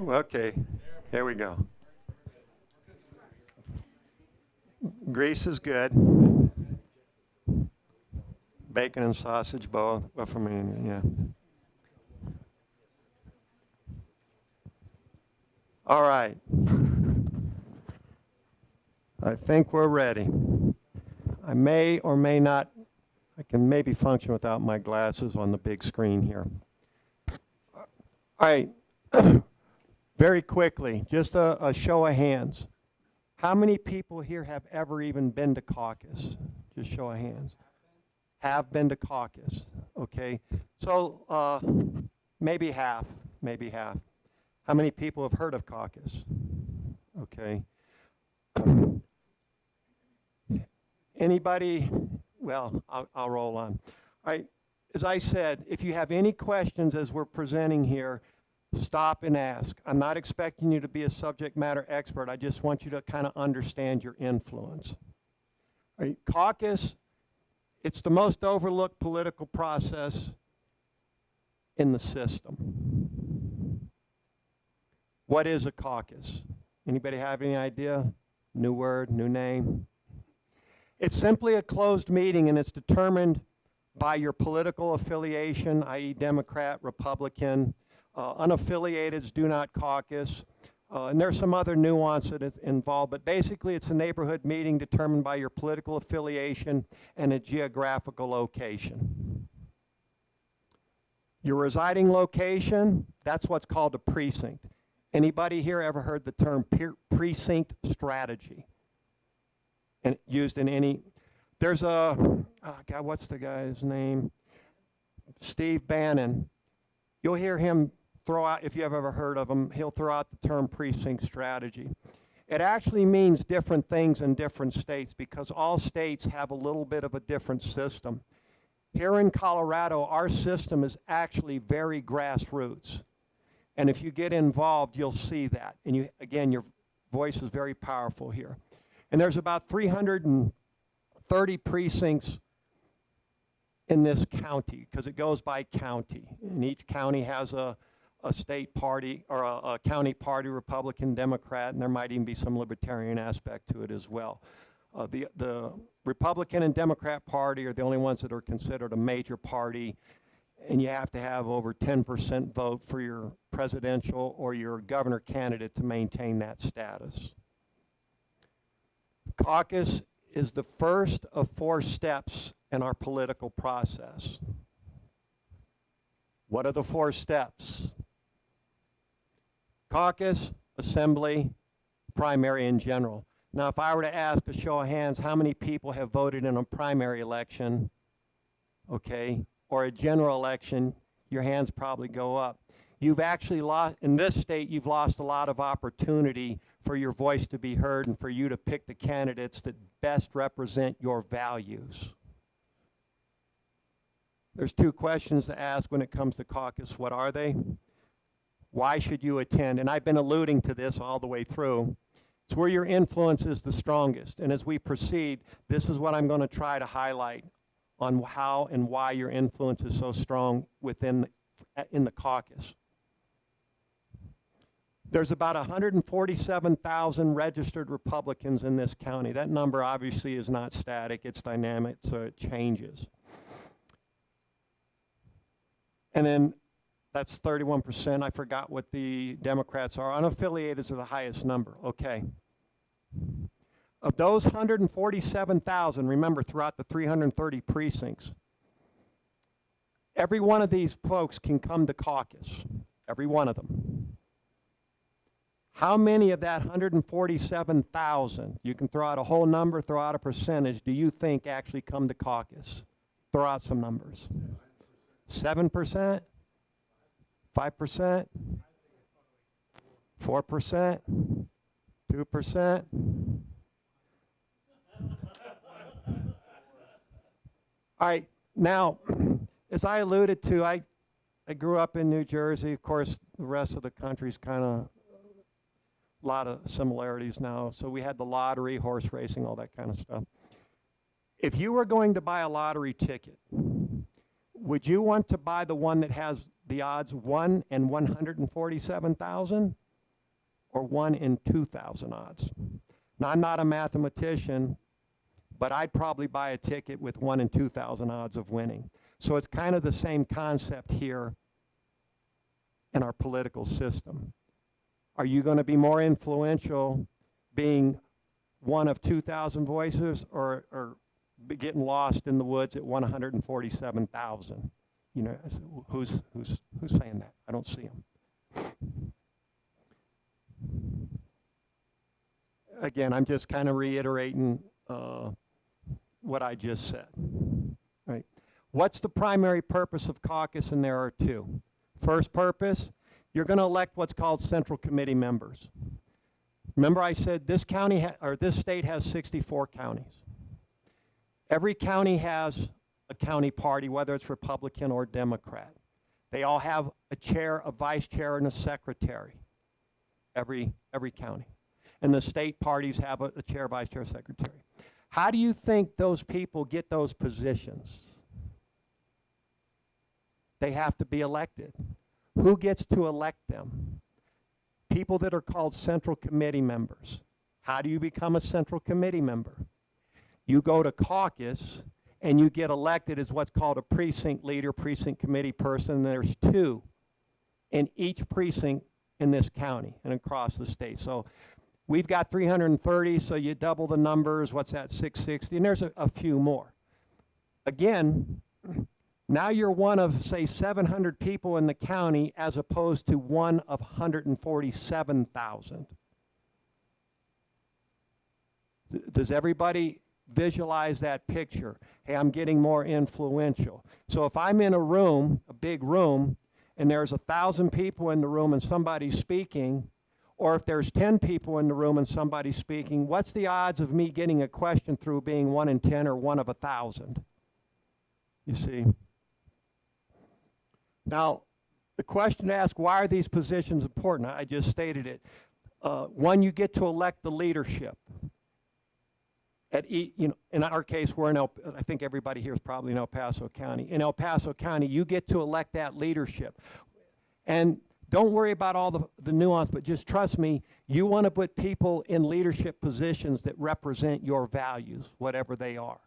Okay, here we go. Grease is good. Bacon and sausage both. Well, for me, yeah. All right. I think we're ready. I may or may not, I can maybe function without my glasses on the big screen here. All right. Very quickly, just a show of hands. How many people here have ever even been to caucus? Just show of hands. Have been to caucus, okay? So maybe half. How many people have heard of caucus? Okay. Anybody? Well, I'll roll on. All right, as I said, if you have any questions as we're presenting here, stop and ask. I'm not expecting you to be a subject matter expert. I just want you to kind of understand your influence. All right, caucus, it's the most overlooked political process in the system. What is a caucus? Anybody have any idea? New word, new name? It's simply a closed meeting, and it's determined by your political affiliation, i.e. Democrat, Republican. Unaffiliateds do not caucus. And there's some other nuance that is involved, but basically it's a neighborhood meeting determined by your political affiliation and a geographical location. Your residing location, that's what's called a precinct. Anybody here ever heard the term precinct strategy? And used in any, there's a, oh God, what's the guy's name? Steve Bannon. You'll hear him throw out, if you have ever heard of him, he'll throw out the term precinct strategy. It actually means different things in different states because all states have a little bit of a different system. Here in Colorado, our system is actually very grassroots. And if you get involved, you'll see that. And you, again, your voice is very powerful here. And there's about 330 precincts in this county because it goes by county. And each county has a state party or a county party, Republican, Democrat, and there might even be some libertarian aspect to it as well. The Republican and Democrat party are the only ones that are considered a major party, and you have to have over 10% vote for your presidential or your governor candidate to maintain that status. Caucus is the first of 4 steps in our political process. What are the 4 steps? Caucus, assembly, primary, and general. Now, if I were to ask a show of hands, how many people have voted in a primary election, okay, or a general election, your hands probably go up. You've actually lost, in this state, you've lost a lot of opportunity for your voice to be heard and for you to pick the candidates that best represent your values. There's 2 questions to ask when it comes to caucus. What are they? Why should you attend? And I've been alluding to this all the way through. It's where your influence is the strongest. And as we proceed, this is what I'm going to try to highlight on how and why your influence is so strong within in the caucus. There's about 147,000 registered Republicans in this county. That number obviously is not static, it's dynamic, so it changes. And then that's 31%. I forgot what the Democrats are. Unaffiliated are the highest number. Okay. Of those 147,000, remember, throughout the 330 precincts, every one of these folks can come to caucus. Every one of them. How many of that 147,000, you can throw out a whole number, throw out a percentage, do you think actually come to caucus? Throw out some numbers. 7%? 5%? 4%? 2%? All right, now, as I alluded to, I grew up in New Jersey. Of course, the rest of the country's kind of a lot of similarities now. So we had the lottery, horse racing, all that kind of stuff. If you were going to buy a lottery ticket, would you want to buy the one that has the odds 1 in 147,000 or 1 in 2,000 odds. Now, I'm not a mathematician, but I'd probably buy a ticket with 1 in 2,000 odds of winning. So it's kind of the same concept here in our political system. Are you going to be more influential being one of 2,000 voices, or getting lost in the woods at 147,000? You know, who's saying that? I don't see him. Again, I'm just kind of reiterating what I just said. Right? What's the primary purpose of caucus? And there are two. First purpose, you're going to elect what's called central committee members. Remember I said this county or this state has 64 counties. Every county has a county party, whether it's Republican or Democrat. They all have a chair, a vice chair, and a secretary. Every county. And the state parties have a chair, vice chair, secretary. How do you think those people get those positions? They have to be elected. Who gets to elect them? People that are called central committee members. How do you become a central committee member? You go to caucus and you get elected as what's called a precinct leader, precinct committee person. There's 2 in each precinct in this county and across the state. So we've got 330, so you double the numbers. What's that, 660? And there's a few more. Again, now you're one of, say, 700 people in the county as opposed to one of 147,000. Does everybody visualize that picture? Hey, I'm getting more influential. So if I'm in a room, a big room, and there's 1,000 people in the room and somebody's speaking, or if there's 10 people in the room and somebody's speaking, what's the odds of me getting a question through being 1 in 10 or 1 of 1,000? You see? Now, the question to ask, why are these positions important? I just stated it. One, you get to elect the leadership. In our case, we're in I think everybody here is probably in El Paso County. In El Paso County, you get to elect that leadership. And don't worry about all the nuance, but just trust me, you want to put people in leadership positions that represent your values, whatever they are.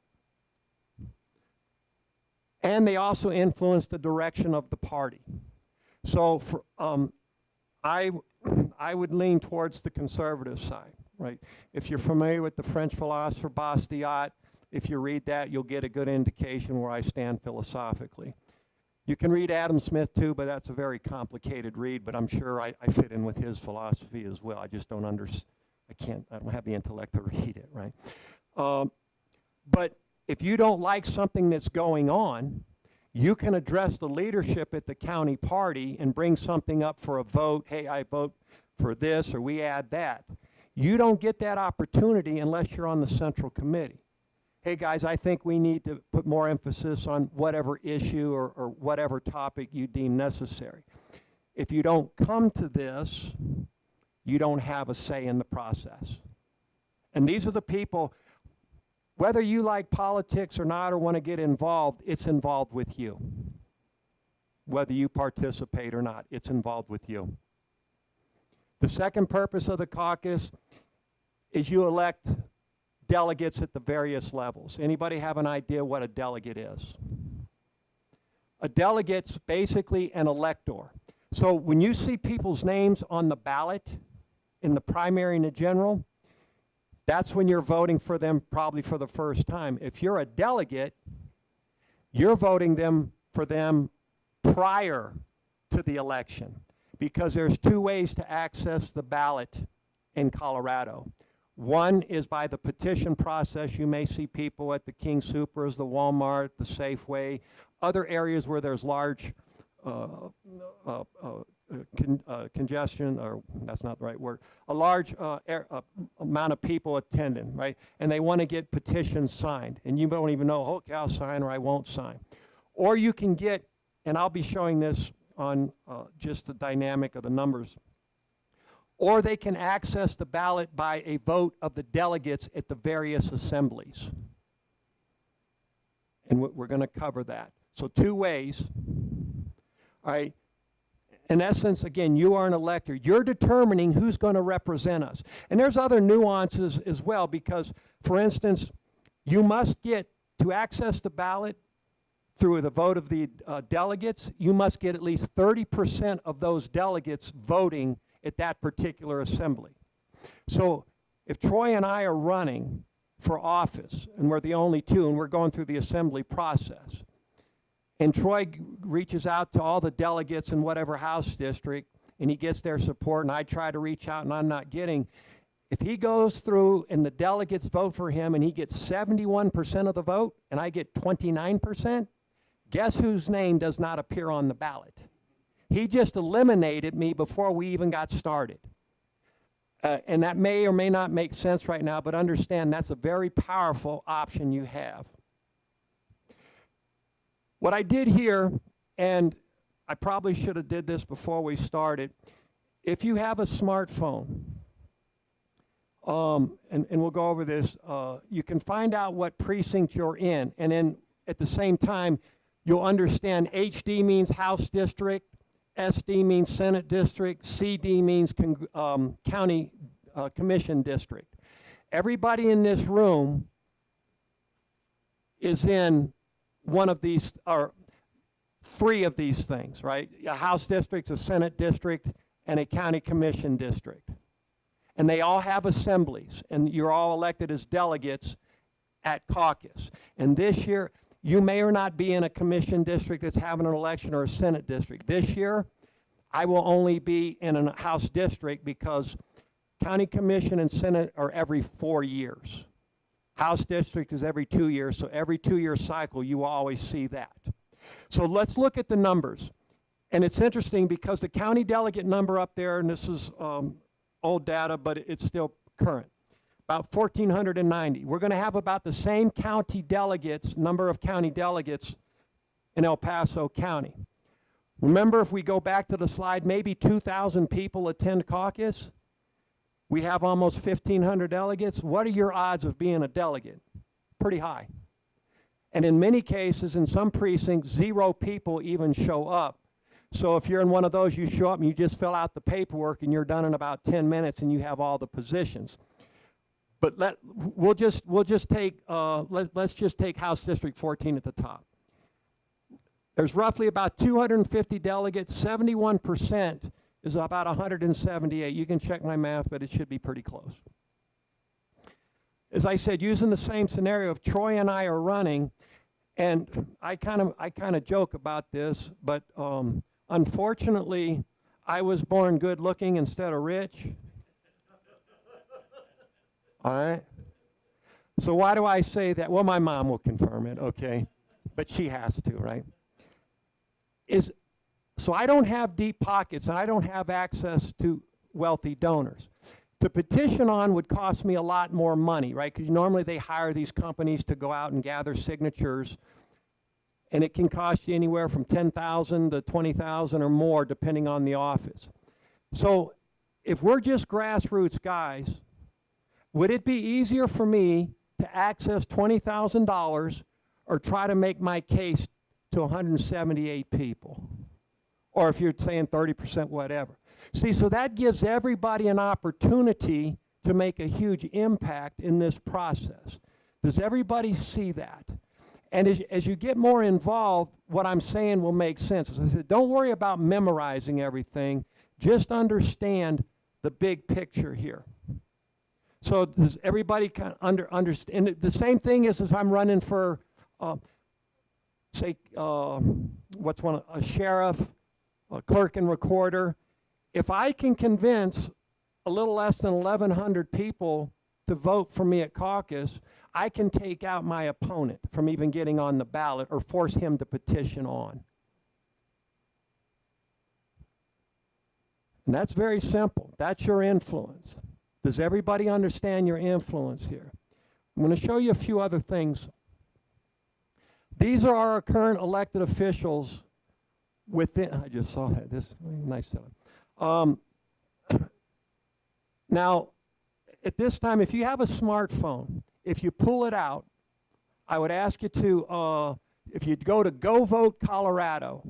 And they also influence the direction of the party. So I would lean towards the conservative side, right? If you're familiar with the French philosopher Bastiat, if you read that, you'll get a good indication where I stand philosophically. You can read Adam Smith too, but that's a very complicated read, but I'm sure I fit in with his philosophy as well. I just don't I don't have the intellect to read it, right? But if you don't like something that's going on, you can address the leadership at the county party and bring something up for a vote. Hey, I vote for this, or we add that. You don't get that opportunity unless you're on the central committee. Hey guys, I think we need to put more emphasis on whatever issue or whatever topic you deem necessary. If you don't come to this, you don't have a say in the process. And these are the people, whether you like politics or not or want to get involved, it's involved with you. Whether you participate or not, it's involved with you. The second purpose of the caucus is you elect delegates at the various levels. Anybody have an idea what a delegate is? A delegate's basically an elector. So when you see people's names on the ballot in the primary and the general, that's when you're voting for them probably for the first time. If you're a delegate, you're voting for them prior to the election, because there's 2 ways to access the ballot in Colorado. One is by the petition process. You may see people at the King Soopers, the Walmart, the Safeway, other areas where there's large congestion, or that's not the right word, a large amount of people attending, right? And they want to get petitions signed, and you don't even know, okay, I'll sign or I won't sign. Or you can get, and I'll be showing this on just the dynamic of the numbers, or they can access the ballot by a vote of the delegates at the various assemblies. And we're going to cover that. So 2 ways. All right. In essence, again, you are an elector. You're determining who's going to represent us. And there's other nuances as well because, for instance, you must get to access the ballot through the vote of the delegates. You must get at least 30% of those delegates voting at that particular assembly. So if Troy and I are running for office, and we're the only two, and we're going through the assembly process, and Troy reaches out to all the delegates in whatever House district, and he gets their support, and I try to reach out, and I'm not getting. If he goes through and the delegates vote for him, and he gets 71% of the vote, and I get 29%, guess whose name does not appear on the ballot? He just eliminated me before we even got started. And that may or may not make sense right now, but understand that's a very powerful option you have. What I did here, and I probably should have did this before we started, if you have a smartphone, and we'll go over this, you can find out what precinct you're in, and then at the same time, you'll understand HD means House District, SD means Senate District, CD means County Commission District. Everybody in this room is in one of these, or three of these things, right? A House District, a Senate District, and a County Commission District. And they all have assemblies, and you're all elected as delegates at caucus. And this year, you may or not be in a commission district that's having an election or a Senate district. This year, I will only be in a House district because County Commission and Senate are every 4 years. House district is every 2 years, so every 2-year cycle, you will always see that. So let's look at the numbers. And it's interesting because the county delegate number up there, and this is old data, but it's still current, about 1,490. We're going to have about the same county delegates, number of county delegates in El Paso County. Remember, if we go back to the slide, maybe 2,000 people attend caucus. We have almost 1,500 delegates. What are your odds of being a delegate? Pretty high. And in many cases, in some precincts, 0 people even show up. So if you're in one of those, you show up and you just fill out the paperwork and you're done in about 10 minutes and you have all the positions. But let's just take House District 14 at the top. There's roughly about 250 delegates. 71% is about 178. You can check my math, but it should be pretty close. As I said, using the same scenario, if Troy and I are running, and I kind of joke about this, but unfortunately, I was born good looking instead of rich. All right? So why do I say that? Well, my mom will confirm it, okay? But she has to, right? So I don't have deep pockets, and I don't have access to wealthy donors. To petition on would cost me a lot more money, right? Because normally they hire these companies to go out and gather signatures, and it can cost you anywhere from $10,000 to $20,000 or more, depending on the office. So if we're just grassroots guys, would it be easier for me to access $20,000 or try to make my case to 178 people? Or if you're saying 30%, whatever. See, so that gives everybody an opportunity to make a huge impact in this process. Does everybody see that? And as you get more involved, what I'm saying will make sense. As I said, don't worry about memorizing everything. Just understand the big picture here. So does everybody kind of understand? And the same thing is if I'm running for, say, a sheriff, a clerk and recorder. If I can convince a little less than 1,100 people to vote for me at caucus, I can take out my opponent from even getting on the ballot or force him to petition on. And that's very simple. That's your influence. Does everybody understand your influence here? I'm going to show you a few other things. These are our current elected officials within, I just saw that, this nice setup. Now, at this time, if you have a smartphone, if you pull it out, I would ask you to, if you'd go to Go Vote Colorado,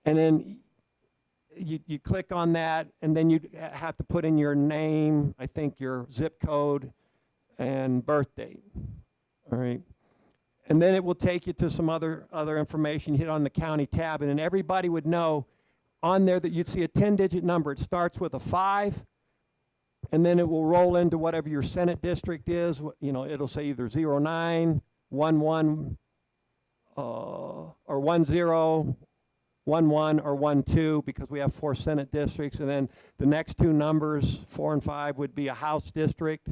And then you click on that, and then you have to put in your name, I think your zip code, and birth date. All right. And then it will take you to some other information. You hit on the county tab, and then everybody would know on there that you'd see a 10-digit number. It starts with a 5, and then it will roll into whatever your Senate district is. You know, it'll say either 09, 11, or 10, 11, or 12, because we have 4 Senate districts. And then the next 2 numbers, 4 and 5, would be a House district.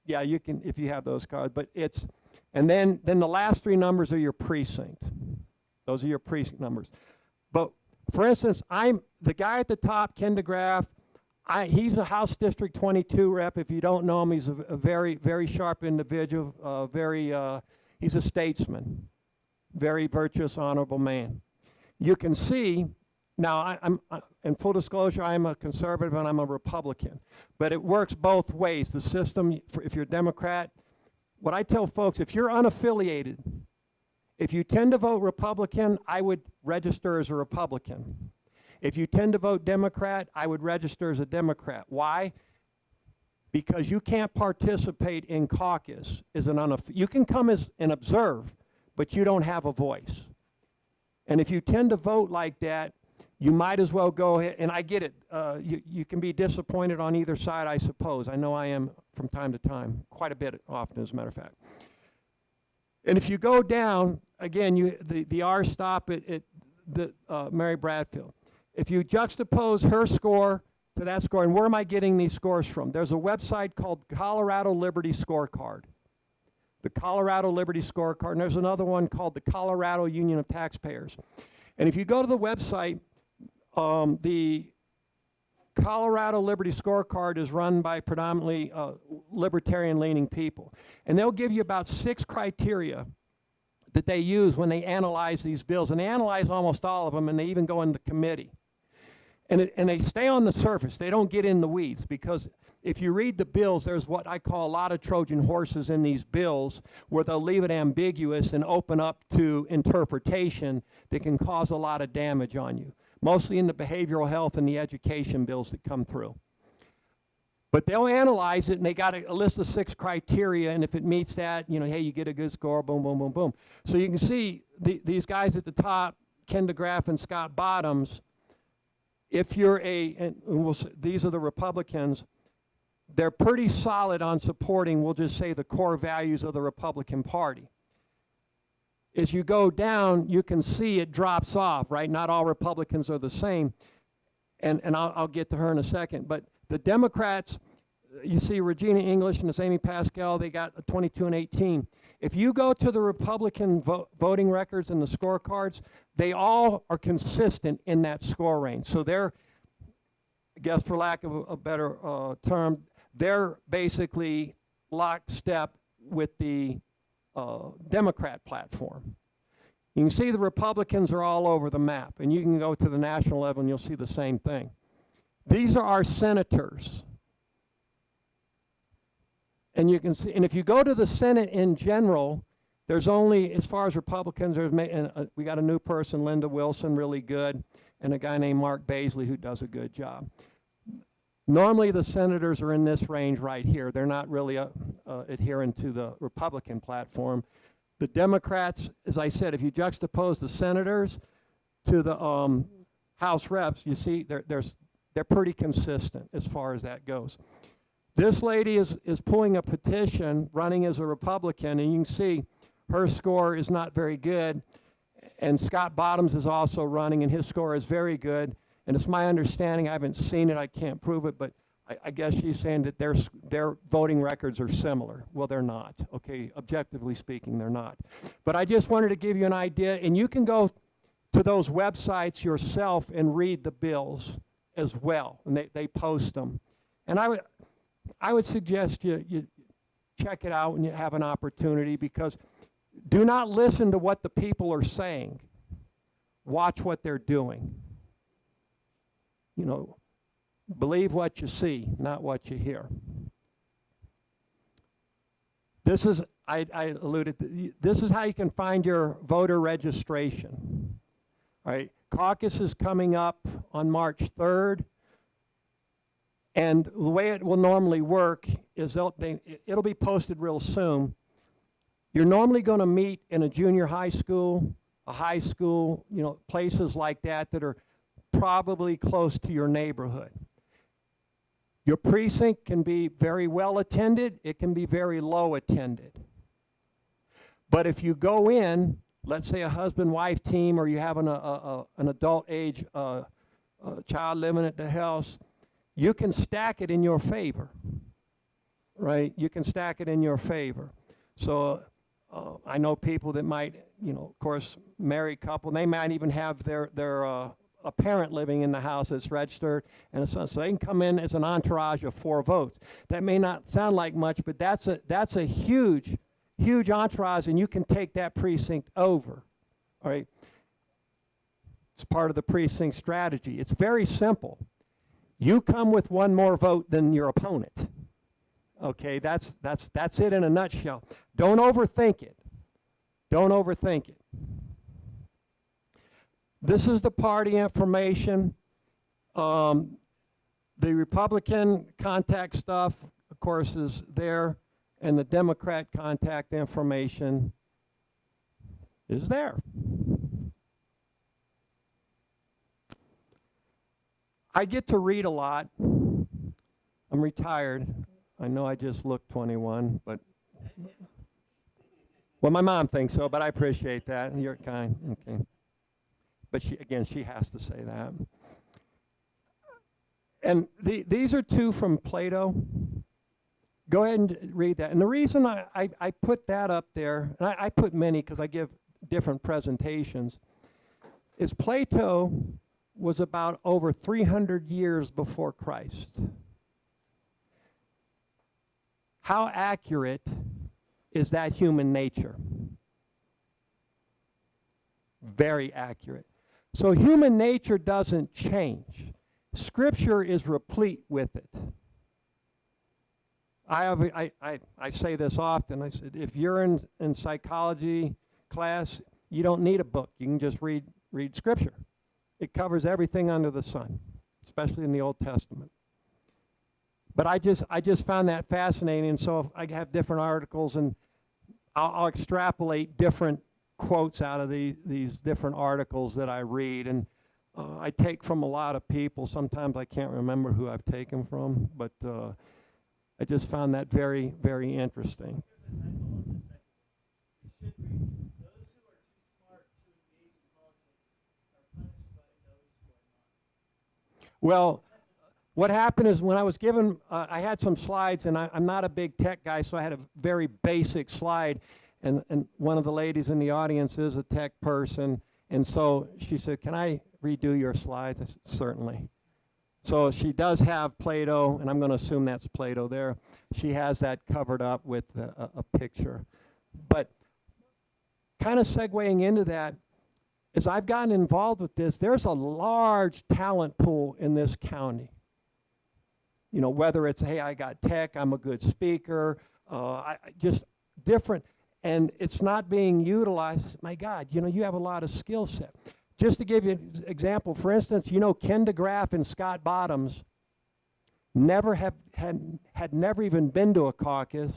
Yeah, you can, if you have those cards, but it's, and then the last 3 numbers are your precinct. Those are your precinct numbers. But for instance, I'm the guy at the top, Ken DeGraff. He's a House District 22 rep. If you don't know him, he's a very, very sharp individual. He's a statesman, very virtuous, honorable man. You can see, now I'm in full disclosure, I'm a conservative and I'm a Republican, but it works both ways. The system, if you're a Democrat, what I tell folks, if you're unaffiliated, if you tend to vote Republican, I would register as a Republican. If you tend to vote Democrat, I would register as a Democrat. Why? Because you can't participate in caucus as an you can come as and observe, but you don't have a voice. And if you tend to vote like that, you might as well go ahead, and I get it, you can be disappointed on either side, I suppose. I know I am from time to time, quite a bit often, as a matter of fact. And if you go down, again, the R stop at Mary Bradfield. If you juxtapose her score to that score, and where am I getting these scores from? There's a website called Colorado Liberty Scorecard. The Colorado Liberty Scorecard, and there's another one called the Colorado Union of Taxpayers. And if you go to the website, the Colorado Liberty Scorecard is run by predominantly libertarian-leaning people. And they'll give you about 6 criteria that they use when they analyze these bills. And they analyze almost all of them, and they even go into committee. And they stay on the surface. They don't get in the weeds, because if you read the bills, there's what I call a lot of Trojan horses in these bills, where they'll leave it ambiguous and open up to interpretation that can cause a lot of damage on you, mostly in the behavioral health and the education bills that come through. But they'll analyze it, and they got a list of 6 criteria, and if it meets that, you know, hey, you get a good score, boom, boom, boom, boom. So you can see these guys at the top, Ken DeGraff and Scott Bottoms, if you're these are the Republicans, they're pretty solid on supporting, we'll just say, the core values of the Republican Party. As you go down, you can see it drops off, right? Not all Republicans are the same, and I'll get to her in a second. But the Democrats, you see Regina English and this Amy Pascal, they got a 22 and 18. If you go to the Republican voting records and the scorecards, they all are consistent in that score range. So they're, I guess for lack of a better term, they're basically lockstep with the Democrat platform. You can see the Republicans are all over the map, and you can go to the national level and you'll see the same thing. These are our senators. And you can see, and if you go to the Senate in general, there's only, as far as Republicans, we got a new person, Linda Wilson, really good, and a guy named Mark Baisley who does a good job. Normally the senators are in this range right here. They're not really adhering to the Republican platform. The Democrats, as I said, if you juxtapose the senators to the House reps, you see they're pretty consistent as far as that goes. This lady is pulling a petition, running as a Republican, and you can see her score is not very good. And Scott Bottoms is also running, and his score is very good. And it's my understanding, I haven't seen it, I can't prove it, but I guess she's saying that their voting records are similar. Well, they're not. Okay, objectively speaking, they're not. But I just wanted to give you an idea, and you can go to those websites yourself and read the bills as well, and they post them. And I would suggest you check it out when you have an opportunity, because do not listen to what the people are saying. Watch what they're doing. You know, believe what you see, not what you hear. This is, I alluded to, this is how you can find your voter registration. All right, Caucus is coming up on March 3rd. And the way it will normally work is it'll be posted real soon. You're normally going to meet in a junior high school, a high school, places like that that are probably close to your neighborhood. Your precinct can be very well attended. It can be very low attended. But if you go in, let's say a husband-wife team, or you have an adult age child living at the house, you can stack it in your favor, right? You can stack it in your favor. So I know people that might, of course, married couple, they might even have their a parent living in the house that's registered, and so they can come in as an entourage of 4 votes. That may not sound like much, but that's a huge entourage, and you can take that precinct over, all right? It's part of the precinct strategy. It's very simple. You come with 1 more vote than your opponent. Okay, that's it in a nutshell. Don't overthink it. Don't overthink it. This is the party information. The Republican contact stuff, of course, is there, and the Democrat contact information is there. I get to read a lot. I'm retired. I know I just look 21, but well, my mom thinks so, but I appreciate that. You're kind. Okay. But she has to say that. And these are 2 from Plato. Go ahead and read that. And the reason I put that up there, and I put many because I give different presentations, is Plato was about over 300 years before Christ. How accurate is that human nature? Very accurate. So human nature doesn't change. Scripture is replete with it. I say this often. I said, if you're in psychology class, you don't need a book. You can just read Scripture. It covers everything under the sun, especially in the Old Testament. But I just found that fascinating. So I have different articles, and I'll extrapolate different quotes out of these different articles that I read. And I take from a lot of people. Sometimes I can't remember who I've taken from, but I just found that very, very interesting. Well, what happened is when I was given, I had some slides, and I'm not a big tech guy, so I had a very basic slide, and one of the ladies in the audience is a tech person, and so she said, "Can I redo your slides?" I said, "Certainly." So she does have Plato, and I'm going to assume that's Plato there. She has that covered up with a picture. But kind of segueing into that, as I've gotten involved with this, there's a large talent pool in this county. Whether it's, hey, I got tech, I'm a good speaker, just different, and it's not being utilized. My God, you have a lot of skill set. Just to give you an example, for instance, Ken DeGraff and Scott Bottoms had never even been to a caucus,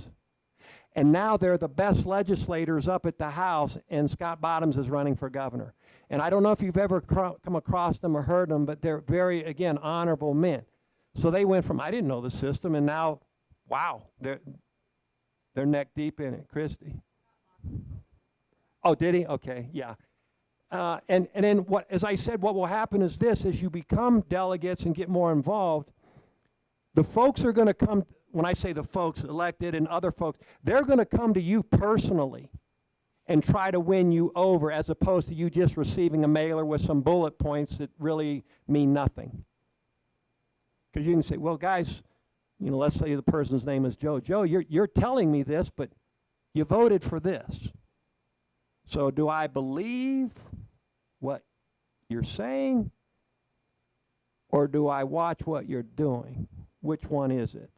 and now they're the best legislators up at the House, and Scott Bottoms is running for governor. And I don't know if you've ever come across them or heard them, but they're very, again, honorable men. So they went from, I didn't know the system, and now, wow, they're neck deep in it. Christy. Oh, did he? Okay, yeah. And then, as I said, what will happen is this: as you become delegates and get more involved, the folks are going to come. When I say the folks, elected and other folks, they're going to come to you personally and try to win you over, as opposed to you just receiving a mailer with some bullet points that really mean nothing. Because you can say, well, guys, let's say the person's name is Joe. Joe, you're telling me this, but you voted for this. So do I believe what you're saying, or do I watch what you're doing? Which one is it?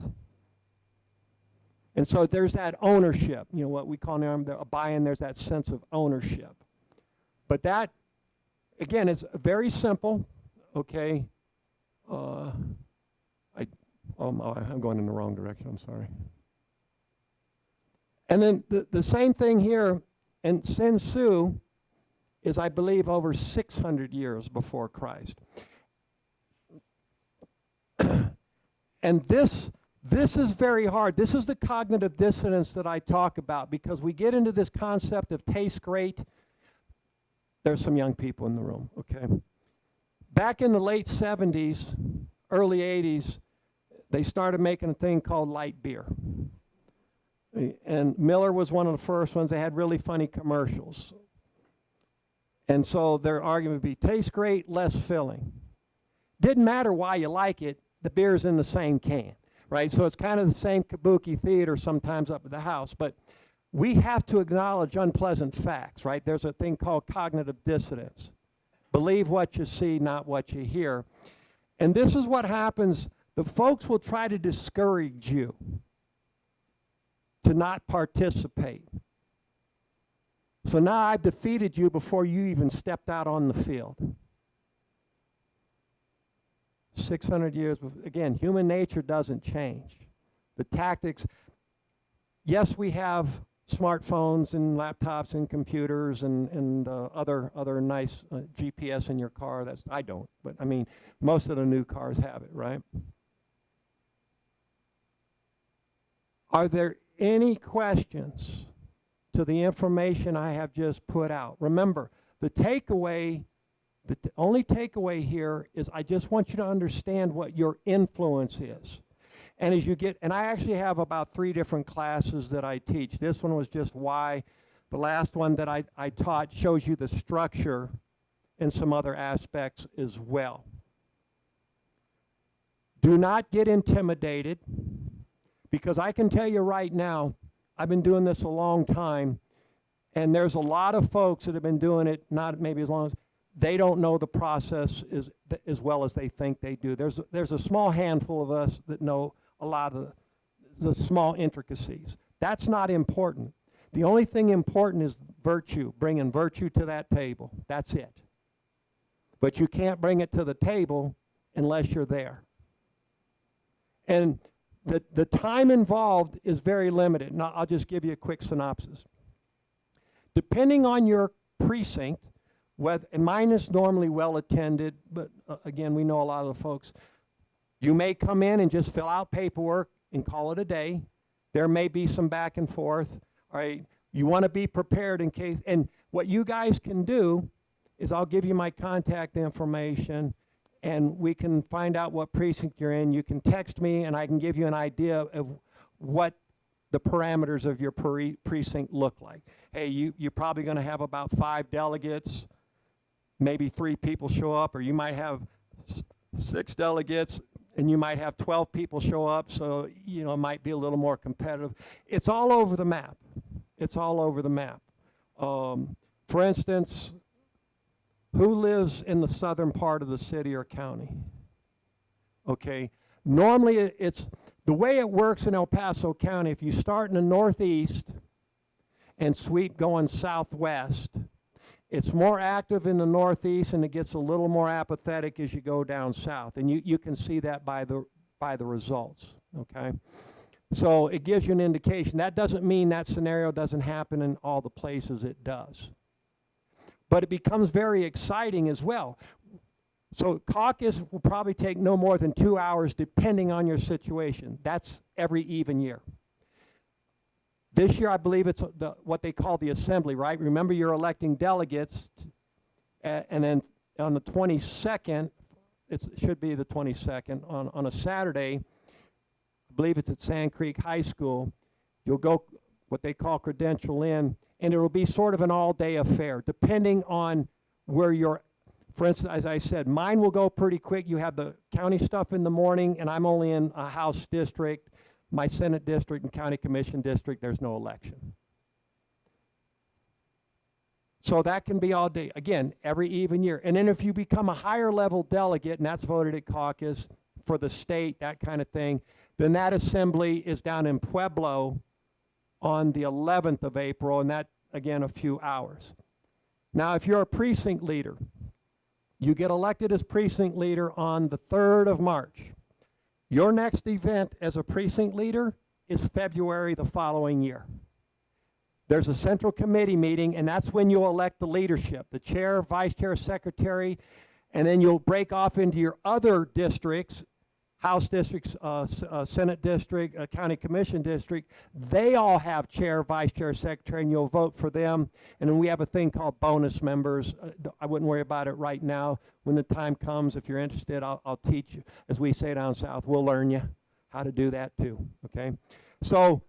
And so there's that ownership, what we call now a buy-in, there's that sense of ownership. But that again, it's very simple, okay? I'm going in the wrong direction, I'm sorry. And then the same thing here, and Sin Tzu is, I believe, over 600 years before Christ. And this is very hard. This is the cognitive dissonance that I talk about, because we get into this concept of tastes great. There's some young people in the room, okay? Back in the late 70s, early 80s, they started making a thing called light beer. And Miller was one of the first ones. They had really funny commercials. And so their argument would be, tastes great, less filling. Didn't matter why you like it, the beer's in the same can, right? So it's kind of the same kabuki theater sometimes up at the house. But we have to acknowledge unpleasant facts, right? There's a thing called cognitive dissonance. Believe what you see, not what you hear. And this is what happens. The folks will try to discourage you to not participate. So now I've defeated you before you even stepped out on the field. 600 years, again, human nature doesn't change. The tactics, yes, we have smartphones and laptops and computers and other nice GPS in your car. I don't, but I mean, most of the new cars have it, right? Are there any questions to the information I have just put out? Remember, the takeaway, the only takeaway here is I just want you to understand what your influence is. And as you get, and I actually have about 3 different classes that I teach. This one was just why. The last one that I taught shows you the structure and some other aspects as well. Do not get intimidated, because I can tell you right now, I've been doing this a long time, and there's a lot of folks that have been doing it, not maybe as long as, they don't know the process as well as they think they do. There's a small handful of us that know a lot of the small intricacies. That's not important. The only thing important is virtue, bringing virtue to that table. That's it. But you can't bring it to the table unless you're there. And the time involved is very limited. Now, I'll just give you a quick synopsis. Depending on your precinct, and mine is normally well attended, but again, we know a lot of the folks. You may come in and just fill out paperwork and call it a day. There may be some back and forth. All right, you want to be prepared in case. And what you guys can do is I'll give you my contact information, and we can find out what precinct you're in. You can text me, and I can give you an idea of what the parameters of your precinct look like. Hey, you're probably going to have about 5 delegates. Maybe 3 people show up, or you might have 6 delegates, and you might have 12 people show up, so it might be a little more competitive. It's all over the map. It's all over the map. For instance, who lives in the southern part of the city or county? Okay, normally it's the way it works in El Paso County. If you start in the northeast and sweep going southwest, it's more active in the northeast, and it gets a little more apathetic as you go down south. And you can see that by the results, okay? So it gives you an indication. That doesn't mean that scenario doesn't happen in all the places it does. But it becomes very exciting as well. So caucus will probably take no more than 2 hours depending on your situation. That's every even year. This year, I believe it's what they call the assembly, right? Remember, you're electing delegates, and then on the 22nd, it should be the 22nd, on a Saturday, I believe it's at Sand Creek High School, you'll go what they call credential in, and it will be sort of an all-day affair, depending on where you're. For instance, as I said, mine will go pretty quick. You have the county stuff in the morning, and I'm only in a House district. My Senate district and County Commission district, there's no election. So that can be all day. Again, every even year. And then if you become a higher level delegate, and that's voted at caucus for the state, that kind of thing, then that assembly is down in Pueblo on the 11th of April, and that, again, a few hours. Now, if you're a precinct leader, You get elected as precinct leader on the 3rd of March. Your next event as a precinct leader is February the following year. There's a central committee meeting, and that's when you'll elect the leadership, the chair, vice chair, secretary, and then you'll break off into your other districts, House districts, Senate district, County Commission district. They all have chair, vice chair, secretary, and you'll vote for them. And then we have a thing called bonus members. I wouldn't worry about it right now. When the time comes, if you're interested, I'll teach you. As we say down south, we'll learn you how to do that too, okay? So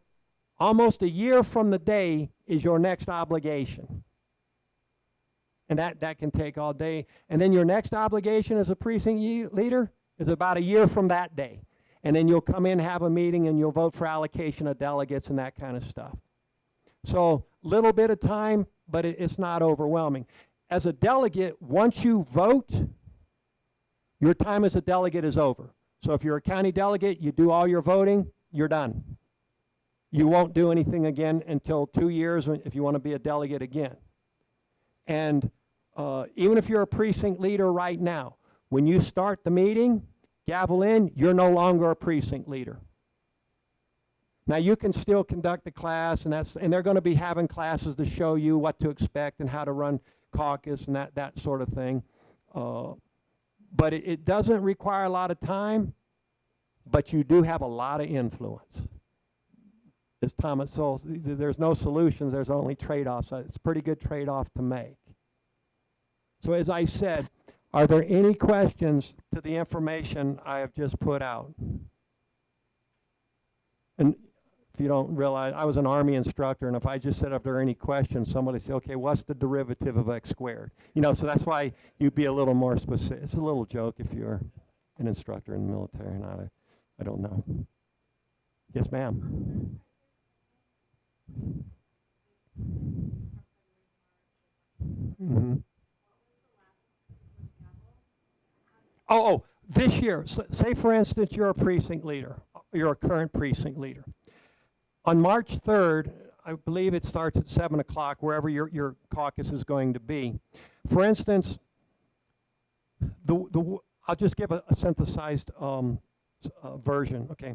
almost a year from the day is your next obligation. And that can take all day. And then your next obligation as a precinct leader is about a year from that day. And then you'll come in, have a meeting, and you'll vote for allocation of delegates and that kind of stuff. So little bit of time, but it's not overwhelming. As a delegate, once you vote, your time as a delegate is over. So if you're a county delegate, you do all your voting, you're done. You won't do anything again until 2 years if you want to be a delegate again. And even if you're a precinct leader right now, when you start the meeting, gavel in, you're no longer a precinct leader. Now you can still conduct the class, and they're going to be having classes to show you what to expect and how to run caucus and that sort of thing. But it doesn't require a lot of time, but you do have a lot of influence. As Thomas Sowell, there's no solutions, there's only trade-offs. It's a pretty good trade-off to make. So as I said, are there any questions to the information I have just put out? And if you don't realize, I was an Army instructor, and if I just said if there are any questions, somebody say, okay, what's the derivative of x squared? You know, so that's why you'd be a little more specific. It's a little joke if you're an instructor in the military or not. I don't know. Yes, ma'am. Mm-hmm. Oh, this year, say for instance you're a precinct leader, you're a current precinct leader. On March 3rd, I believe it starts at 7 o'clock, wherever your caucus is going to be. For instance, I'll just give a synthesized version, okay?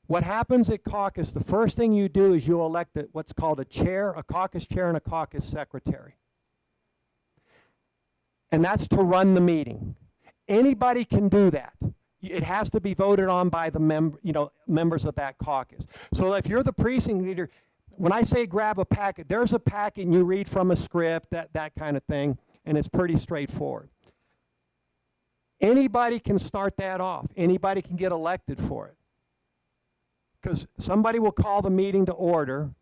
What happens at caucus, the first thing you do is you elect what's called a chair, a caucus chair, and a caucus secretary. And that's to run the meeting. Anybody can do that. It has to be voted on by the members of that caucus. So if you're the precinct leader, when I say grab a packet, there's a packet and you read from a script, that kind of thing, and it's pretty straightforward. Anybody can start that off. Anybody can get elected for it. Because somebody will call the meeting to order.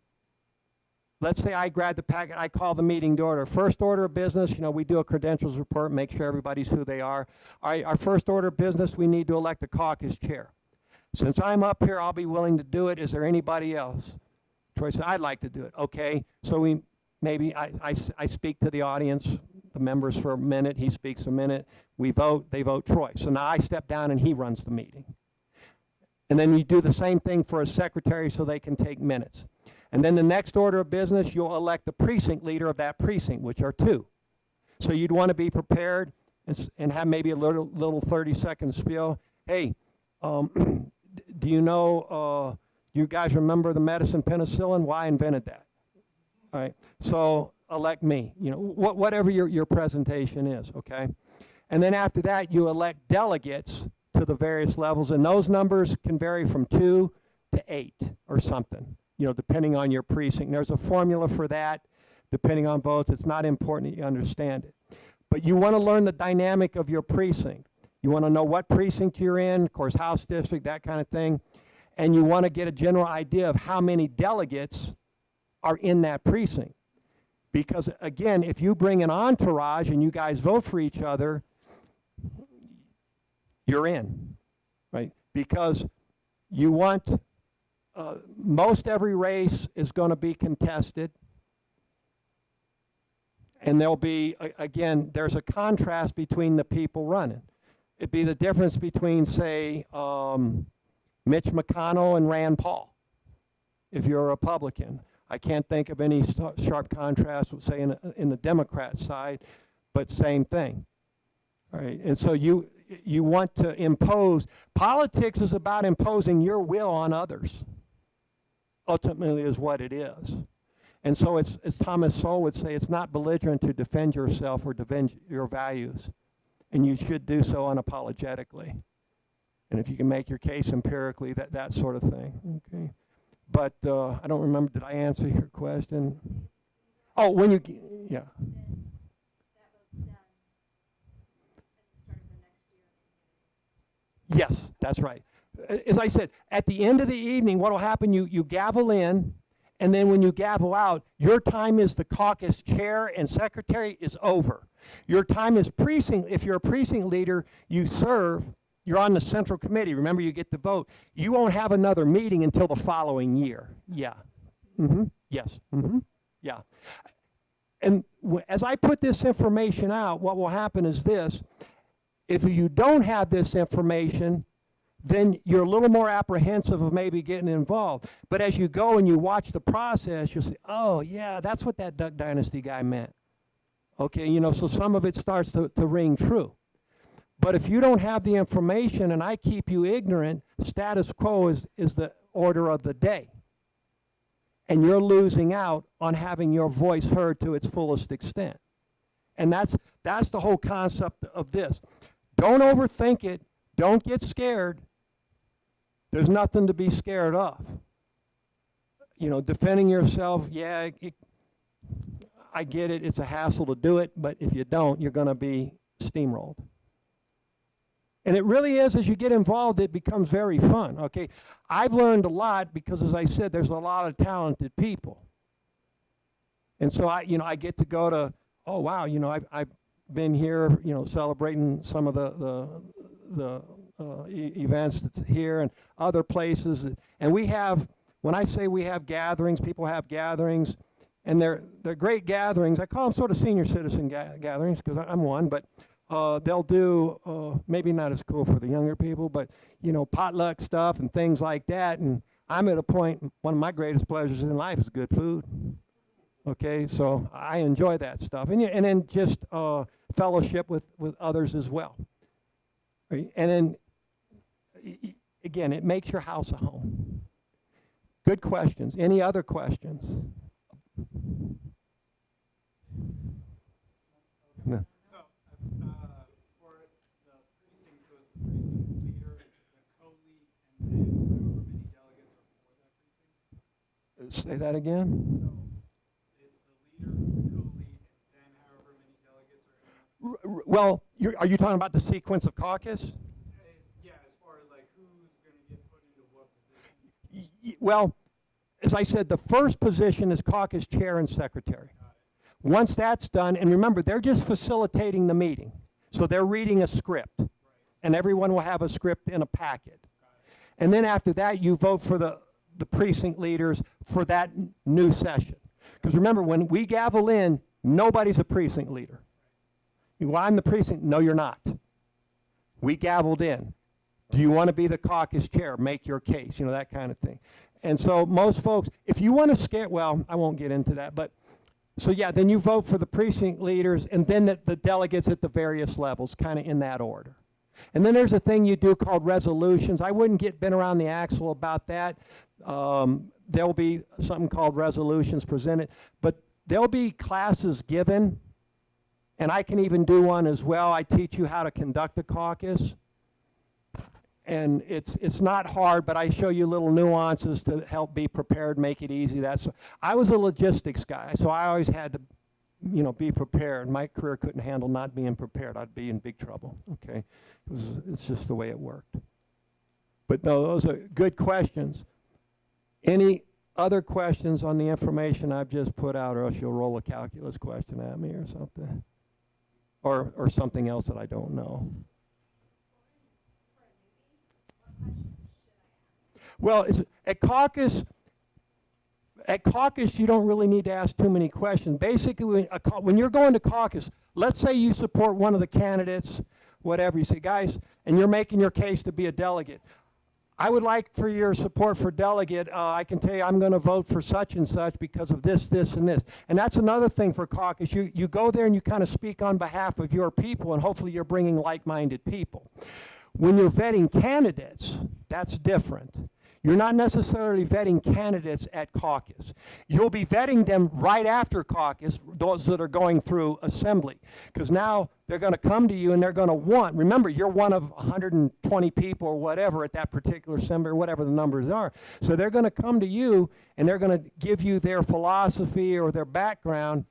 Let's say I grab the packet, I call the meeting to order. First order of business, we do a credentials report, make sure everybody's who they are. All right, our first order of business, we need to elect a caucus chair. Since I'm up here, I'll be willing to do it. Is there anybody else? Troy said, I'd like to do it. Okay, so I speak to the audience, the members for a minute, he speaks a minute, we vote, they vote Troy. So now I step down and he runs the meeting. And then you do the same thing for a secretary so they can take minutes. And then the next order of business, you'll elect the precinct leader of that precinct, which are 2. So you'd want to be prepared and have maybe a little 30-second spiel. Hey, do you know, you guys remember the medicine penicillin? Well, I invented that. All right, so elect me, whatever your presentation is, okay? And then after that, you elect delegates to the various levels, and those numbers can vary from 2 to 8 or something, depending on your precinct. There's a formula for that, depending on votes. It's not important that you understand it. But you want to learn the dynamic of your precinct. You want to know what precinct you're in, of course, House district, that kind of thing. And you want to get a general idea of how many delegates are in that precinct. Because, again, if you bring an entourage and you guys vote for each other, you're in, right? Because you want, most every race is going to be contested. And there'll be, again, there's a contrast between the people running. It'd be the difference between, say, Mitch McConnell and Rand Paul, if you're a Republican. I can't think of any sharp contrast, say, in the Democrat side, but same thing. right? And so you want to impose. Politics is about imposing your will on others. Ultimately, is what it is. And so it's, as Thomas Sowell would say, it's not belligerent to defend yourself or defend your values, and you should do so unapologetically. And if you can make your case empirically, that sort of thing. Okay. But I don't remember. Did I answer your question? Oh, when you, yeah. Yes, that's right. As I said, at the end of the evening, what will happen, you gavel in, and then when you gavel out, your time as the caucus chair and secretary is over. Your time as precinct, if you're a precinct leader, you serve, you're on the central committee. Remember, you get to vote. You won't have another meeting until the following year. Yeah. Mm-hmm. Yes. Mm-hmm. Yeah. And as I put this information out, what will happen is this. If you don't have this information, then you're a little more apprehensive of maybe getting involved. But as you go and you watch the process, you'll say, oh, yeah, that's what that Duck Dynasty guy meant. Okay, you know, so some of it starts to ring true. But if you don't have the information and I keep you ignorant, status quo is the order of the day. And you're losing out on having your voice heard to its fullest extent. And that's the whole concept of this. Don't overthink it. Don't get scared. There's nothing to be scared of. You know, defending yourself, yeah, I get it. It's a hassle to do it, but if you don't, you're going to be steamrolled. And it really is, as you get involved, it becomes very fun, okay? I've learned a lot because, as I said, there's a lot of talented people. And so I get to go to, oh, wow, you know, I've been here, you know, celebrating some of the events that's here and other places. And we have, when I say we have gatherings, people have gatherings, and they're great gatherings. I call them sort of senior citizen gatherings because I'm one, but they'll do, maybe not as cool for the younger people, but, you know, potluck stuff and things like that. And I'm at a point, one of my greatest pleasures in life is good food. Okay, so I enjoy that stuff. And then just fellowship with others as well. Right? And then, again, it makes your house a home. Good questions. Any other questions? No. So, for the precinct, so it's the precinct leader, the co-lead, and then however many delegates are for that precinct? Say that again? So, it's the leader, the co-lead, and then however many delegates are Well, are you talking about the sequence of caucus? Yeah, as far as like who's going to get put into what position? Well, as I said, the first position is caucus chair and secretary. Once that's done, and remember, they're just facilitating the meeting. So they're reading a script, and everyone will have a script in a packet. And then after that, you vote for the precinct leaders for that new session. Because remember, when we gavel in, nobody's a precinct leader. Well, I'm the precinct. No, you're not. We gaveled in. Do you want to be the caucus chair? Make your case, you know, that kind of thing. And so most folks, if you want to scare, well, I won't get into that, but so yeah, then you vote for the precinct leaders and then the delegates at the various levels, kind of in that order. And then there's a thing you do called resolutions. I wouldn't get bent around the axle about that. There'll be something called resolutions presented, but there'll be classes given, and I can even do one as well. I teach you how to conduct a caucus. And it's not hard, but I show you little nuances to help be prepared, make it easy. I was a logistics guy, so I always had to, you know, be prepared. My career couldn't handle not being prepared. I'd be in big trouble. Okay, it's just the way it worked. But no, those are good questions. Any other questions on the information I've just put out, or else you'll roll a calculus question at me or something, or something else that I don't know. Well, at caucus, you don't really need to ask too many questions. Basically, when you're going to caucus, let's say you support one of the candidates, whatever. You say, guys, and you're making your case to be a delegate. I would like for your support for delegate. I can tell you I'm going to vote for such and such because of this, this, and this. And that's another thing for caucus. You go there and you kind of speak on behalf of your people, and hopefully you're bringing like-minded people. When you're vetting candidates, that's different. You're not necessarily vetting candidates at caucus. You'll be vetting them right after caucus, those that are going through assembly. Because now they're going to come to you and they're going to want, remember, you're one of 120 people or whatever at that particular assembly, or whatever the numbers are. So they're going to come to you and they're going to give you their philosophy or their background,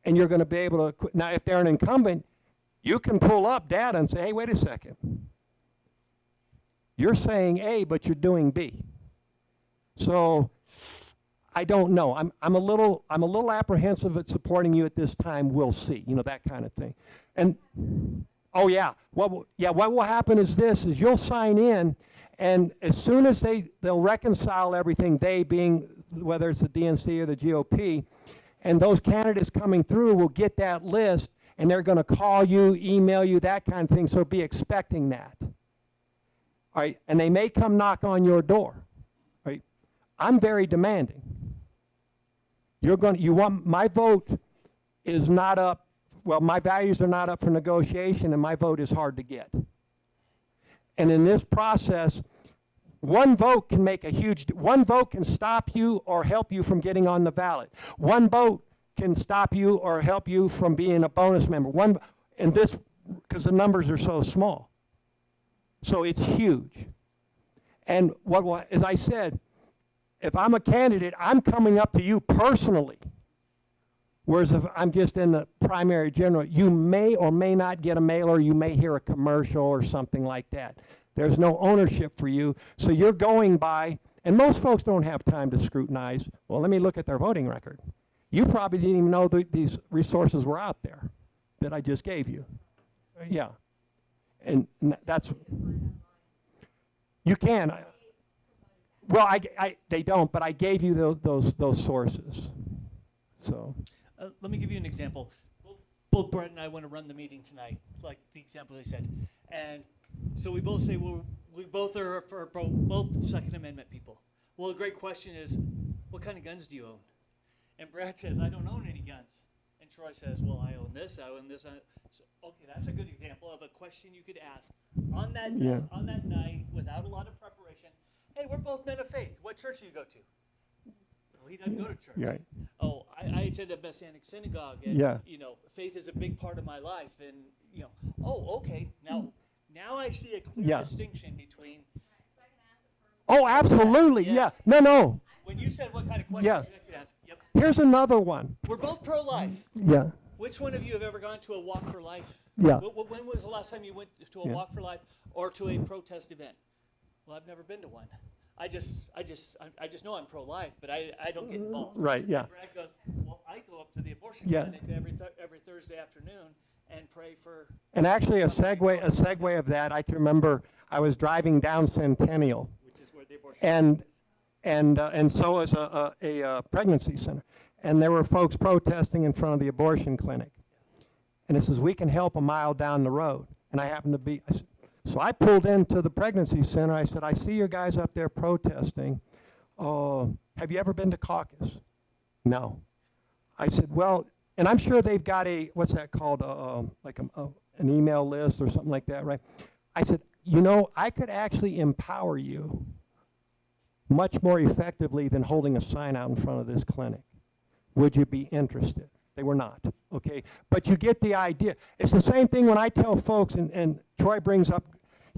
and you're going to be able to, now if they're an incumbent, you can pull up data and say, hey, wait a second. You're saying A, but you're doing B. So I don't know. I'm a little apprehensive at supporting you at this time. We'll see. You know, that kind of thing. And oh yeah, what will happen is this: is you'll sign in, and as soon as they'll reconcile everything, they being whether it's the DNC or the GOP, and those candidates coming through will get that list, and they're going to call you, email you, that kind of thing. So be expecting that. All right, and they may come knock on your door. Right, I'm very demanding. You want my vote is not up. Well, my values are not up for negotiation, and my vote is hard to get. And in this process, one vote can make a huge. One vote can stop you or help you from getting on the ballot. One vote can stop you or help you from being a bonus member. And this because the numbers are so small. So it's huge. And as I said, if I'm a candidate, I'm coming up to you personally. Whereas if I'm just in the primary general, you may or may not get a mailer, you may hear a commercial or something like that. There's no ownership for you. So you're going by, and most folks don't have time to scrutinize, well, let me look at their voting record. You probably didn't even know these resources were out there that I just gave you. Yeah. And that's, you can. Well, they don't, but I gave you those sources. So. Let me give you an example. Both Brett and I want to run the meeting tonight, like the example they said. And so we both say, well, we both are for both Second Amendment people. Well, a great question is, what kind of guns do you own? And Brett says, I don't own any guns. And Troy says, well, I own this, I own this. So, okay, that's a good example of a question you could ask on that night without a lot of preparation. Hey, we're both men of faith. What church do you go to? Well, he doesn't go to church. Right. Oh, I attend a Messianic synagogue, and you know, faith is a big part of my life. And you know, oh, okay, now I see a clear distinction between. Oh, absolutely, yes. No. When you said what kind of questions you could ask, yep. Here's another one. We're both pro-life. Yeah. Which one of you have ever gone to a walk for life? Yeah. When was the last time you went to a walk for life or to a protest event? Well, I've never been to one. I just know I'm pro-life, but I don't get involved. Right. Yeah. And Brad goes, well, I go up to the abortion clinic every Thursday afternoon and pray for. And actually, a segue of that, I can remember I was driving down Centennial, which is where the abortion and so is a pregnancy center, and there were folks protesting in front of the abortion clinic, and it says we can help a mile down the road, and I happened to be. So I pulled into the pregnancy center. I said, I see your guys up there protesting. Have you ever been to caucus? No. I said, well, and I'm sure they've got what's that called, like an email list or something like that, right? I said, you know, I could actually empower you much more effectively than holding a sign out in front of this clinic. Would you be interested? They were not, okay? But you get the idea. It's the same thing when I tell folks, and Troy brings up,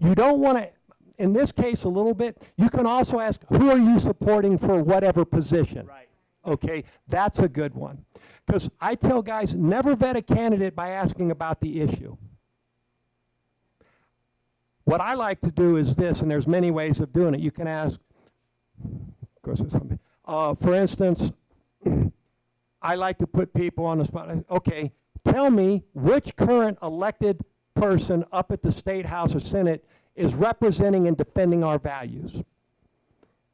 you don't want to, in this case a little bit, you can also ask, who are you supporting for whatever position? Right. Okay, that's a good one. Because I tell guys, never vet a candidate by asking about the issue. What I like to do is this, and there's many ways of doing it. You can ask, of course there's something. For instance, I like to put people on the spot. Okay, tell me which current elected person up at the State House or Senate is representing and defending our values.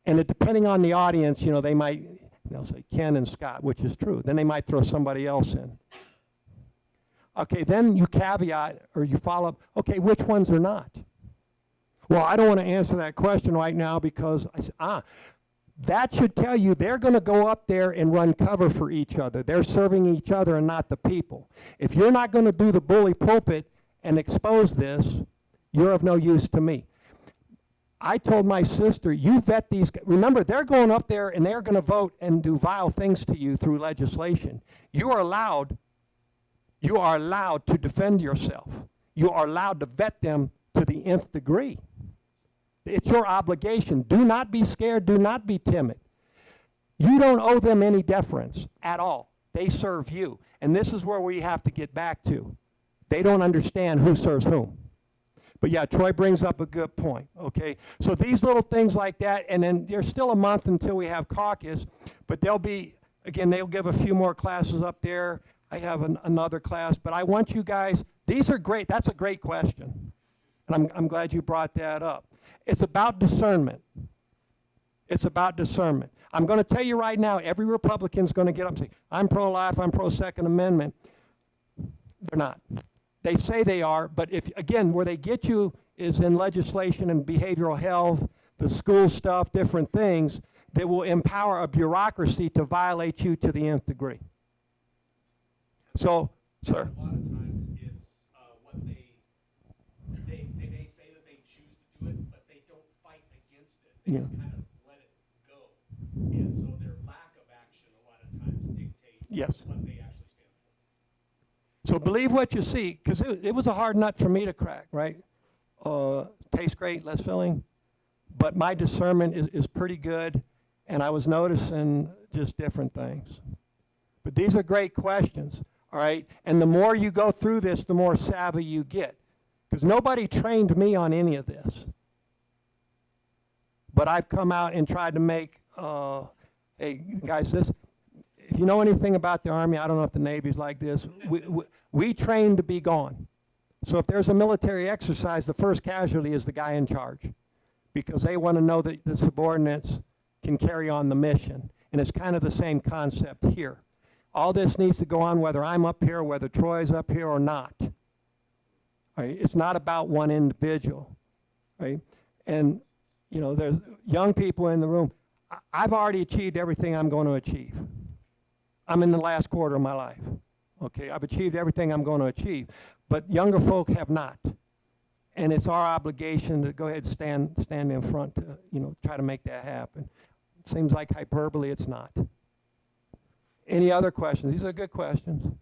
And depending on the audience, you know, they'll say Ken and Scott, which is true. Then they might throw somebody else in. Okay, then you caveat or you follow up, okay, which ones are not? Well, I don't want to answer that question right now because that should tell you they're going to go up there and run cover for each other. They're serving each other and not the people. If you're not going to do the bully pulpit and expose this, you're of no use to me. I told my sister, you vet these guys. Remember, they're going up there and they're going to vote and do vile things to you through legislation. You are allowed to defend yourself. You are allowed to vet them to the nth degree. It's your obligation. Do not be scared. Do not be timid. You don't owe them any deference at all. They serve you. And this is where we have to get back to. They don't understand who serves whom. But yeah, Troy brings up a good point, okay? So these little things like that, and then there's still a month until we have caucus, but they'll give a few more classes up there. I have another class, but I want you guys, these are great. That's a great question. And I'm glad you brought that up. It's about discernment. It's about discernment. I'm going to tell you right now, every Republican's going to get up and say, I'm pro-life, I'm pro-Second Amendment. They're not. They say they are, but if, again, where they get you is in legislation and behavioral health, the school stuff, different things that will empower a bureaucracy to violate you to the nth degree. So, sir. A lot of times it's what they may say that they choose to do it, but they don't fight against it. They just kind of let it go. And so their lack of action a lot of times dictates what they actually stand for. So believe what you see, because it was a hard nut for me to crack, right? Tastes great, less filling, but my discernment is pretty good, and I was noticing just different things. But these are great questions. All right, and the more you go through this, the more savvy you get. Because nobody trained me on any of this. But I've come out and tried to make, hey, guys, if you know anything about the Army, I don't know if the Navy's like this, we train to be gone. So if there's a military exercise, the first casualty is the guy in charge. Because they want to know that the subordinates can carry on the mission. And it's kind of the same concept here. All this needs to go on whether I'm up here, whether Troy's up here or not. Right? It's not about one individual. Right? And, you know, there's young people in the room. I've already achieved everything I'm going to achieve. I'm in the last quarter of my life. Okay, I've achieved everything I'm going to achieve. But younger folk have not. And it's our obligation to go ahead and stand in front to, you know, try to make that happen. It seems like hyperbole, it's not. Any other questions? These are good questions.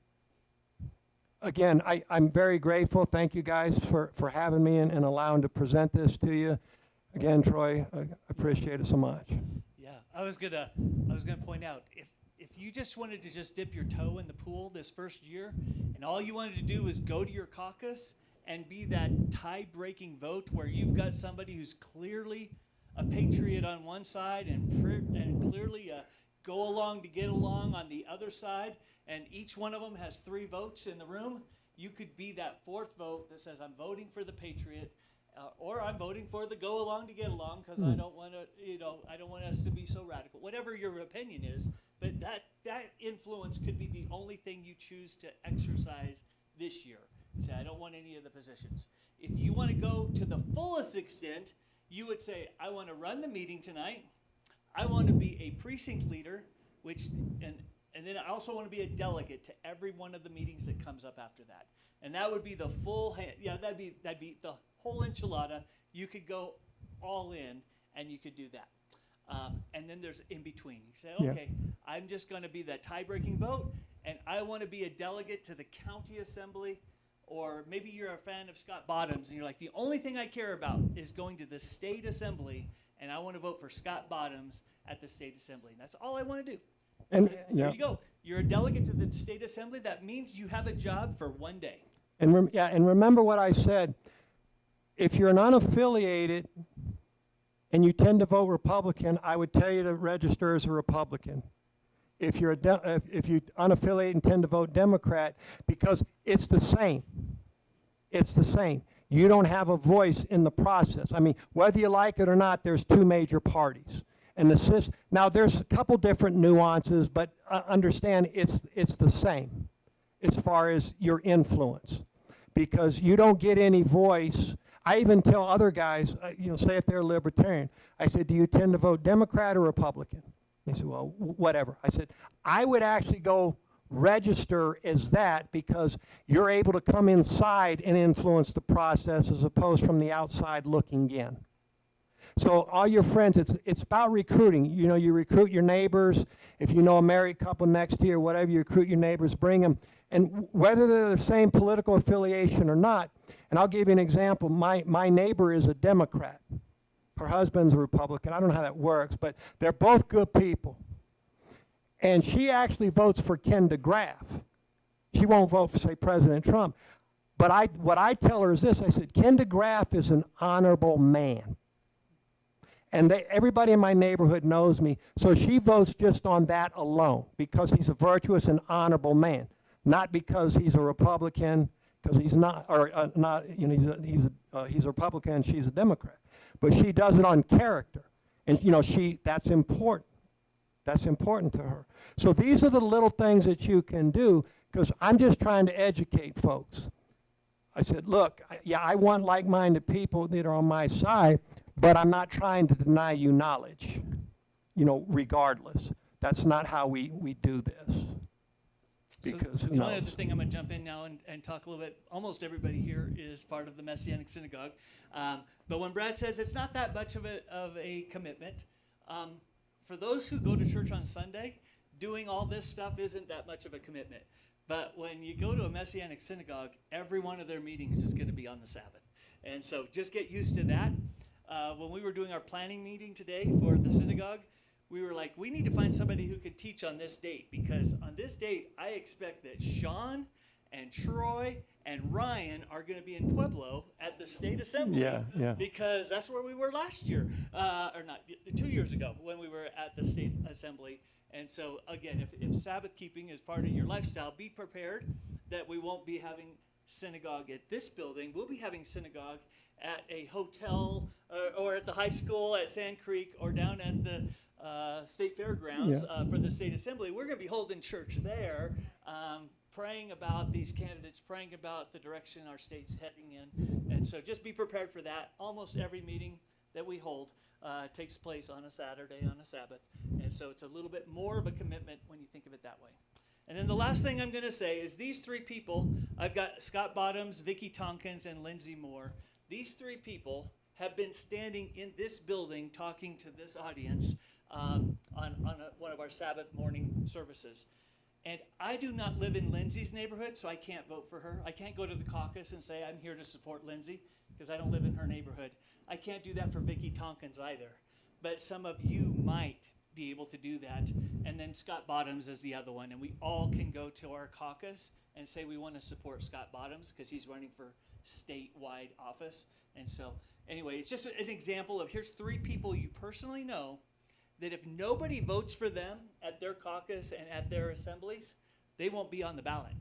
Again, I'm very grateful. Thank you guys for having me and allowing to present this to you. Again, Troy, I appreciate it so much. Yeah, I was gonna point out, if you just wanted to just dip your toe in the pool this first year, and all you wanted to do was go to your caucus and be that tie-breaking vote where you've got somebody who's clearly a patriot on one side and clearly a go along to get along on the other side, and each one of them has 3 votes in the room, you could be that 4th vote that says, I'm voting for the patriot, or I'm voting for the go along to get along because I don't want to, you know, I don't want us to be so radical. Whatever your opinion is, but that influence could be the only thing you choose to exercise this year. You say, I don't want any of the positions. If you want to go to the fullest extent, you would say, I want to run the meeting tonight. I want to be a precinct leader, and then I also want to be a delegate to every one of the meetings that comes up after that. And that would be the full, that'd be the whole enchilada. You could go all in, and you could do that. And then there's in between. You say, okay, I'm just going to be that tie-breaking vote, and I want to be a delegate to the county assembly, or maybe you're a fan of Scott Bottoms, and you're like, the only thing I care about is going to the state assembly, and I want to vote for Scott Bottoms at the state assembly. And that's all I want to do. And there you go. You're a delegate to the state assembly. That means you have a job for one day. And remember what I said. If you're an unaffiliated and you tend to vote Republican, I would tell you to register as a Republican. If you're if you unaffiliated and tend to vote Democrat, because it's the same. It's the same. You don't have a voice in the process. I mean, whether you like it or not, there's 2 major parties. And now there's a couple different nuances, but understand it's the same as far as your influence. Because you don't get any voice. I even tell other guys, say if they're libertarian, I said, do you tend to vote Democrat or Republican? They said, well, whatever. I said, I would actually go register as that because you're able to come inside and influence the process as opposed from the outside looking in. So all your friends, it's about recruiting. You recruit your neighbors. If you know a married couple next to you or whatever, you recruit your neighbors, bring them. And whether they're the same political affiliation or not, and I'll give you an example. My neighbor is a Democrat. Her husband's a Republican. I don't know how that works, but they're both good people. And she actually votes for Ken DeGraff. She won't vote for, say, President Trump. But what I tell her is this. I said, Ken DeGraff is an honorable man. And everybody in my neighborhood knows me. So she votes just on that alone because he's a virtuous and honorable man. Not because he's a Republican, because he's not, or not, he's a Republican and she's a Democrat. But she does it on character. And, that's important. That's important to her. So these are the little things that you can do because I'm just trying to educate folks. I said, look, I want like-minded people that are on my side, but I'm not trying to deny you knowledge, regardless. That's not how we do this. Because so the only other thing I'm going to jump in now and talk a little bit, almost everybody here is part of the Messianic Synagogue. But when Brad says it's not that much of a commitment, for those who go to church on Sunday, doing all this stuff isn't that much of a commitment. But when you go to a Messianic synagogue, every one of their meetings is going to be on the Sabbath. And so just get used to that. When we were doing our planning meeting today for the synagogue, we were like, we need to find somebody who could teach on this date, because on this date, I expect that Sean and Troy and Ryan are going to be in Pueblo at the State Assembly. Yeah. Because that's where we were last year, or not, 2 years ago when we were at the State Assembly. And so, again, if Sabbath keeping is part of your lifestyle, be prepared that we won't be having synagogue at this building. We'll be having synagogue at a hotel or at the high school at Sand Creek or down at the State Fairgrounds for the State Assembly. We're going to be holding church there, praying about these candidates, praying about the direction our state's heading in. And so just be prepared for that. Almost every meeting that we hold takes place on a Saturday, on a Sabbath. And so it's a little bit more of a commitment when you think of it that way. And then the last thing I'm going to say is these three people, I've got Scott Bottoms, Vicki Tompkins, and Lindsay Moore. These three people have been standing in this building talking to this audience on one of our Sabbath morning services. And I do not live in Lindsay's neighborhood, so I can't vote for her. I can't go to the caucus and say I'm here to support Lindsay because I don't live in her neighborhood. I can't do that for Vicki Tompkins either. But some of you might be able to do that. And then Scott Bottoms is the other one. And we all can go to our caucus and say we want to support Scott Bottoms because he's running for statewide office. And so anyway, it's just an example of here's three people you personally know that if nobody votes for them at their caucus and at their assemblies, they won't be on the ballot.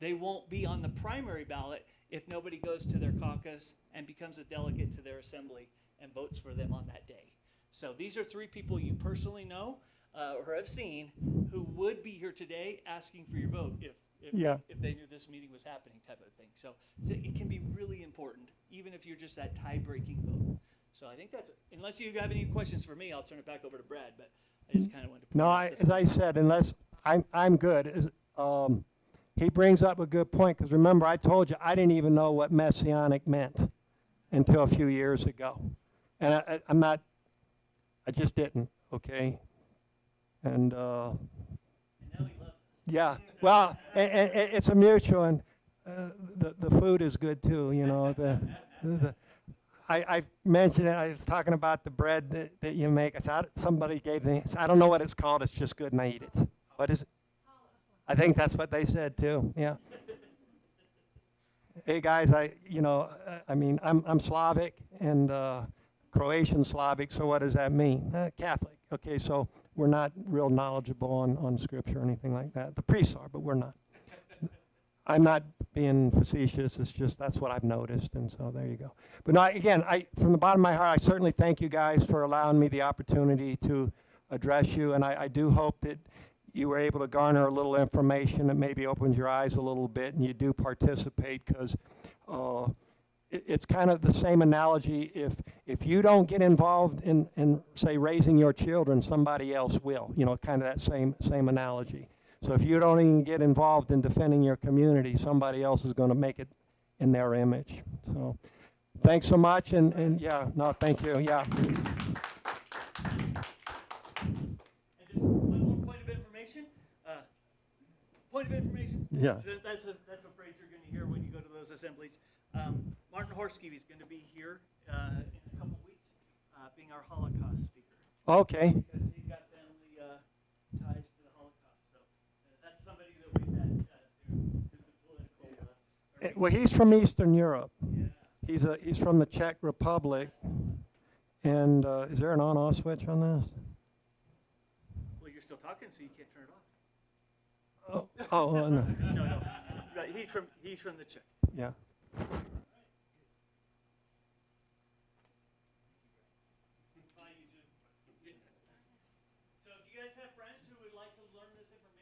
They won't be on the primary ballot if nobody goes to their caucus and becomes a delegate to their assembly and votes for them on that day. So these are three people you personally know or have seen who would be here today asking for your vote if they knew this meeting was happening, type of thing. So it can be really important, even if you're just that tie-breaking vote. So I think that's, unless you have any questions for me, I'll turn it back over to Brad, but I just kind of wanted to point out as I said, unless I'm good. He brings up a good point, because remember, I told you I didn't even know what Messianic meant until a few years ago. And I just didn't, okay? And now he loves us. yeah, well, it's a mutual, and the food is good too, I mentioned it. I was talking about the bread that you make. I said, somebody gave me, I don't know what it's called. It's just good, and I eat it. What is it? I think that's what they said too. Yeah. Hey guys, I'm Slavic and Croatian Slavic. So what does that mean? Catholic. Okay, so we're not real knowledgeable on scripture or anything like that. The priests are, but we're not. I'm not being facetious. It's just that's what I've noticed, and so there you go. But no, again, from the bottom of my heart, I certainly thank you guys for allowing me the opportunity to address you, and I do hope that you were able to garner a little information that maybe opens your eyes a little bit, and you do participate, because it's kind of the same analogy. If you don't get involved in say raising your children, somebody else will. You know, kind of that same analogy. So if you don't even get involved in defending your community, somebody else is going to make it in their image. So thanks so much, and yeah, no, thank you, yeah. And just one more point of information. Point of information. Yeah. So that's a phrase you're going to hear when you go to those assemblies. Martin Horsky is going to be here in a couple weeks, being our Holocaust speaker. Okay. Because he's got family ties to the Holocaust. So that's somebody that we've had through the political. Well, he's from Eastern Europe. Yeah. He's from the Czech Republic. And is there an on-off switch on this? Well, you're still talking, so you can't turn it off. No. No. Right, he's from the Czech. Yeah. Bye, you two. So if you guys have friends who would like to learn this information.